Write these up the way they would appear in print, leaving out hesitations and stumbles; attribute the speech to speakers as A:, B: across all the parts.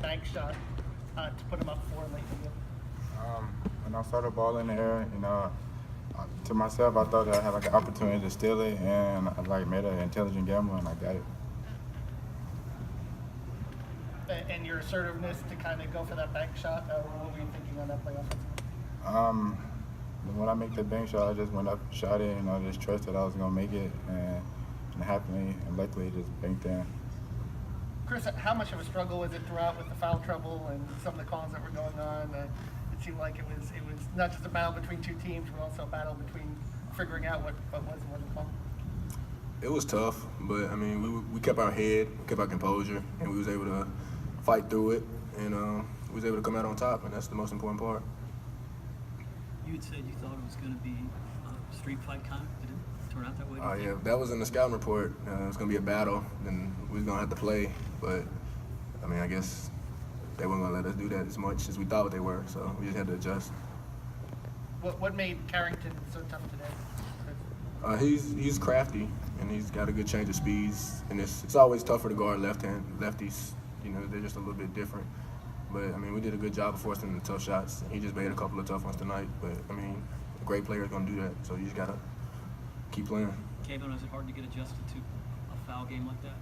A: bank shot to put them up 4 late in the game?
B: When I saw the ball in the air, to myself, I thought I had like an opportunity to steal it, and I made an intelligent gamble, and I got it.
A: And your assertiveness to kind of go for that bank shot, what were you thinking on that play offensively?
B: When I make the bank shot, I just went up, shot it, and I just trusted I was going to make it, and it happened, and luckily it just banked in.
A: Chris, how much of a struggle was it throughout with the foul trouble and some of the calls that were going on? It seemed like it was not just a battle between two teams, but also a battle between figuring out what was and wasn't called.
C: It was tough, but I mean, we kept our head, kept our composure, and we was able to fight through it, and we was able to come out on top, and that's the most important part.
D: You had said you thought it was going to be a street fight kind of. Did it turn out that way?
C: Oh yeah, that was in the scouting report. It was going to be a battle, and we was going to have to play. But I mean, I guess they weren't going to let us do that as much as we thought they were. So we just had to adjust.
A: What made Carrington so tough today?
C: He's crafty, and he's got a good change of speeds. And it's always tougher to guard lefties. They're just a little bit different. But, I mean, we did a good job of forcing the tough shots. He just made a couple of tough ones tonight. But, I mean, a great player is going to do that. So you just got to keep playing.
D: KeVaughn, is it hard to get adjusted to a foul game like that?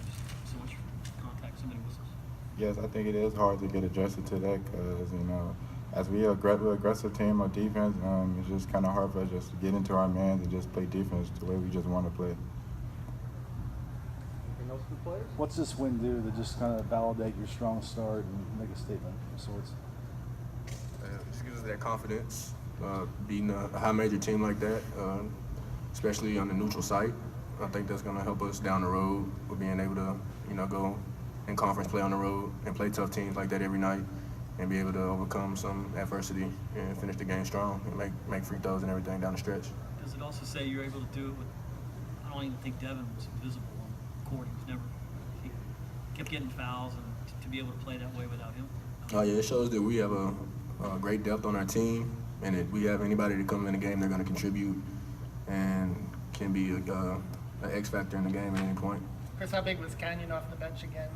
D: Just so much contact, so many whistles.
B: Yes, I think it is hard to get adjusted to that because, as we're an aggressive team on defense, it's just kind of hard for us just to get into our mans and just play defense the way we just want to play.
E: What's this win do to just kind of validate your strong start and make a statement of sorts?
C: It just gives us that confidence, beating a high major team like that, especially on the neutral site. I think that's going to help us down the road with being able to, go in conference play on the road and play tough teams like that every night and be able to overcome some adversity and finish the game strong and make free throws and everything down the stretch.
D: Does it also say you're able to do it with, I don't even think Devin was visible on the court. He kept getting fouls, and to be able to play that way without him?
C: Oh yeah, it shows that we have a great depth on our team, and if we have anybody that comes in the game, they're going to contribute and can be an X factor in the game at any point.
A: Chris, how big was Canyon off the bench again?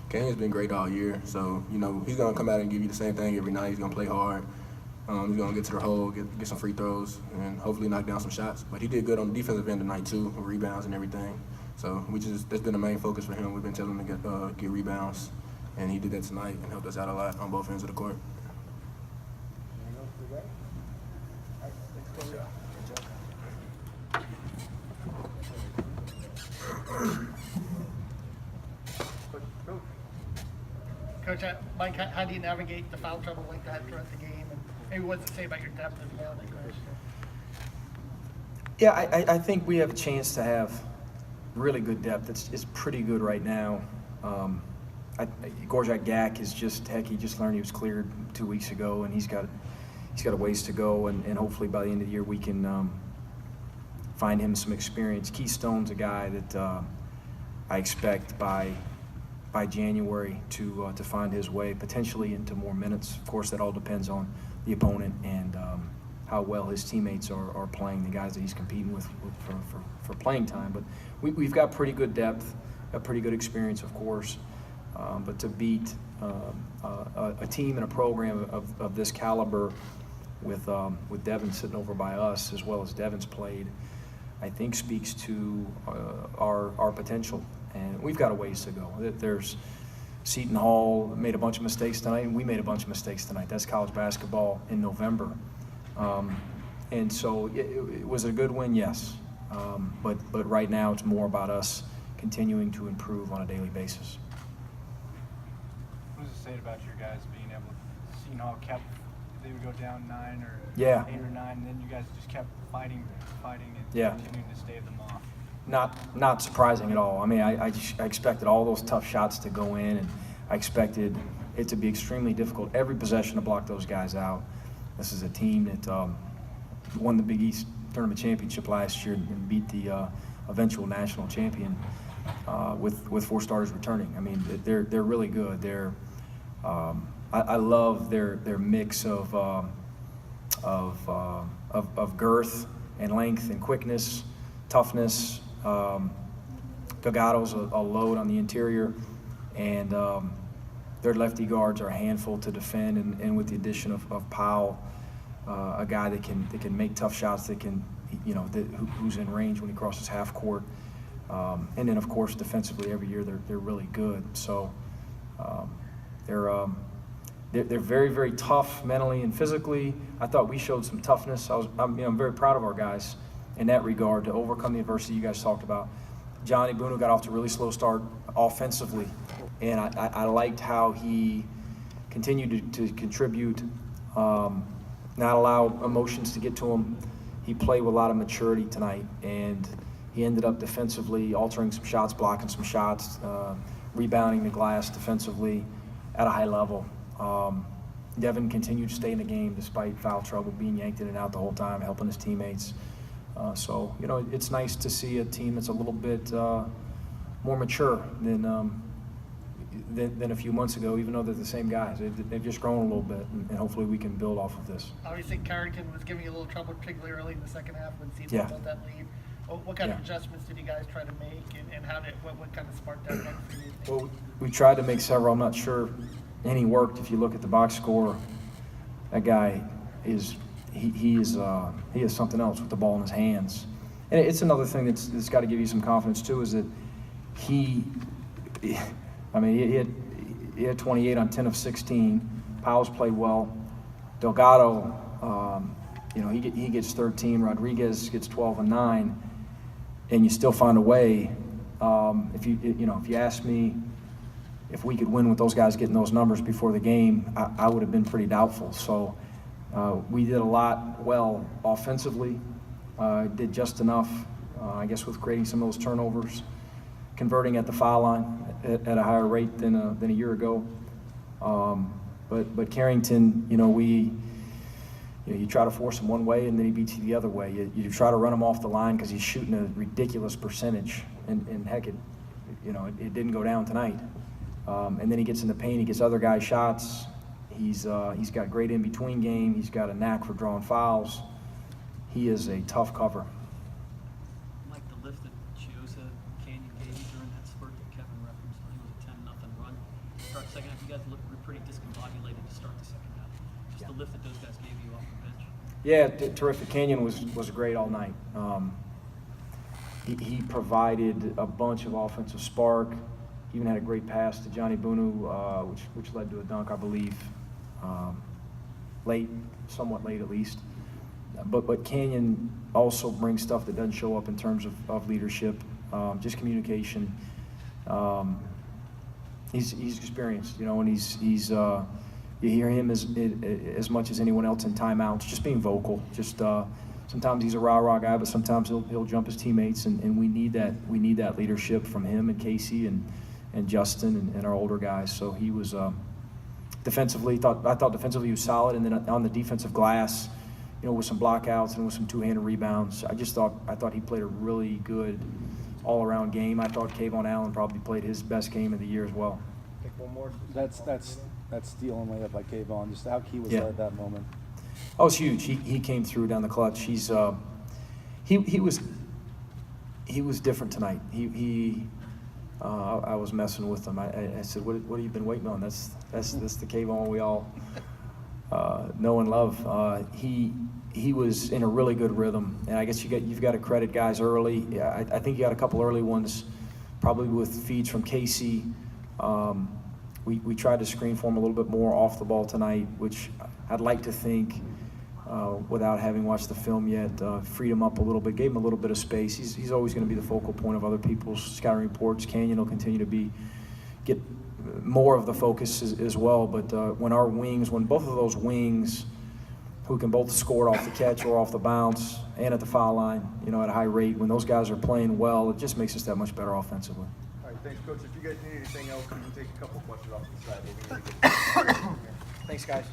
C: Canyon's been great all year, so he's going to come out and give you the same thing every night. He's going to play hard. He's going to get to the hole, get some free throws, and hopefully knock down some shots. But he did good on the defensive end tonight too, with rebounds and everything. So that's been the main focus for him. We've been telling him to get rebounds, and he did that tonight and helped us out a lot on both ends of the court.
A: Coach, Mike, how do you navigate the foul trouble like that throughout the game? And maybe what does it say about your depth as well?
F: Yeah, I think we have a chance to have really good depth. It's pretty good right now. Gorjak Gak is he just learned he was cleared 2 weeks ago, and he's got a ways to go, and hopefully by the end of the year we can find him some experience. Keystone's a guy that I expect by January to find his way potentially into more minutes. Of course, that all depends on the opponent and how well his teammates are playing, the guys that he's competing with for playing time. But we've got pretty good depth, a pretty good experience, of course. But to beat a team and a program of this caliber with Devin sitting over by us as well as Devin's played, I think speaks to our potential. And we've got a ways to go. There's Seton Hall made a bunch of mistakes tonight, and we made a bunch of mistakes tonight. That's college basketball in November. And so it was a good win, yes. But right now it's more about us continuing to improve on a daily basis.
G: What does it say about your guys being able to, Seton Hall they would go down 9 or 8 or 9, and then you guys just kept fighting and continuing to stave them off?
F: Not surprising at all. I mean, I expected all those tough shots to go in, and I expected it to be extremely difficult every possession to block those guys out. This is a team that won the Big East Tournament Championship last year and beat the eventual national champion with 4 starters returning. I mean, they're really good. I love their mix of girth and length and quickness, toughness. Gagato's a load on the interior, and their lefty guards are a handful to defend, and with the addition of Powell, a guy that can make tough shots, that can, who's in range when he crosses half court. And then, of course, defensively, every year they're really good. So they're very, very tough mentally and physically. I thought we showed some toughness. I'm very proud of our guys in that regard to overcome the adversity you guys talked about. Johnny Boone got off to a really slow start offensively, and I liked how he continued to contribute, not allow emotions to get to him. He played with a lot of maturity tonight, and he ended up defensively altering some shots, blocking some shots, rebounding the glass defensively at a high level. Devin continued to stay in the game despite foul trouble, being yanked in and out the whole time, helping his teammates. So, it's nice to see a team that's a little bit more mature than a few months ago, even though they're the same guys. They've just grown a little bit, and hopefully we can build off of this.
A: Obviously, Carrington was giving you a little trouble, particularly early in the second half when Seton built that lead. What kind of adjustments did you guys try to make, and what kind of sparked that run for you?
F: Well, we tried to make several. I'm not sure any worked. If you look at the box score, that guy is he is something else with the ball in his hands. And it's another thing that's got to give you some confidence too, is that he had 28 on 10 of 16. Powell's played well. Delgado, he gets 13. Rodriguez gets 12 and 9, and you still find a way. If you ask me if we could win with those guys getting those numbers before the game, I would have been pretty doubtful. So we did a lot well offensively. Did just enough, I guess, with creating some of those turnovers, converting at the foul line at a higher rate than a year ago. But Carrington, you try to force him one way and then he beats you the other way. You try to run him off the line because he's shooting a ridiculous percentage, and heck, it didn't go down tonight. And then he gets in the paint, he gets other guys' shots. He's got great in-between game. He's got a knack for drawing fouls. He is a tough cover.
D: Like the lift that Chiozza Canyon gave you during that spurt that Kevin referenced, I think it was a 10-0 run. Start the second half, you guys were pretty discombobulated to start the second half. Just the lift that those guys gave you off the bench.
F: Yeah, terrific. Canyon was great all night. He provided a bunch of offensive spark. He even had a great pass to Johnny Boone, which led to a dunk, I believe, somewhat late at least. But Canyon also brings stuff that doesn't show up in terms of leadership, just communication. He's experienced, and he's you hear him as much as anyone else in timeouts, just being vocal. Just sometimes he's a rah-rah guy, but sometimes he'll jump his teammates, and we need that leadership from him and Casey and Justin and our older guys. So he was defensively. I thought defensively he was solid, and then on the defensive glass, with some blockouts and with some two-handed rebounds, I thought he played a really good all-around game. I thought KeVaughn Allen probably played his best game of the year as well.
E: Take one more. That's steal and layup by KeVaughn. Just how key was that at that moment?
F: Oh, it's huge. He came through down the clutch. He was different tonight. I was messing with him. I said, "What have you been waiting on?" That's the KeVaughn we all know and love. He was in a really good rhythm, and I guess you've got to credit guys early. I think you got a couple early ones, probably with feeds from Casey. We tried to screen for him a little bit more off the ball tonight, which I'd like to think, without having watched the film yet, freed him up a little bit, gave him a little bit of space. He's always going to be the focal point of other people's scouting reports. Canyon will continue to get more of the focus as well. But when both of those wings, who can both score off the catch or off the bounce and at the foul line, at a high rate, when those guys are playing well, it just makes us that much better offensively.
H: All right, thanks, Coach. If you guys need anything else, we can take a couple questions off the side. Thanks, guys.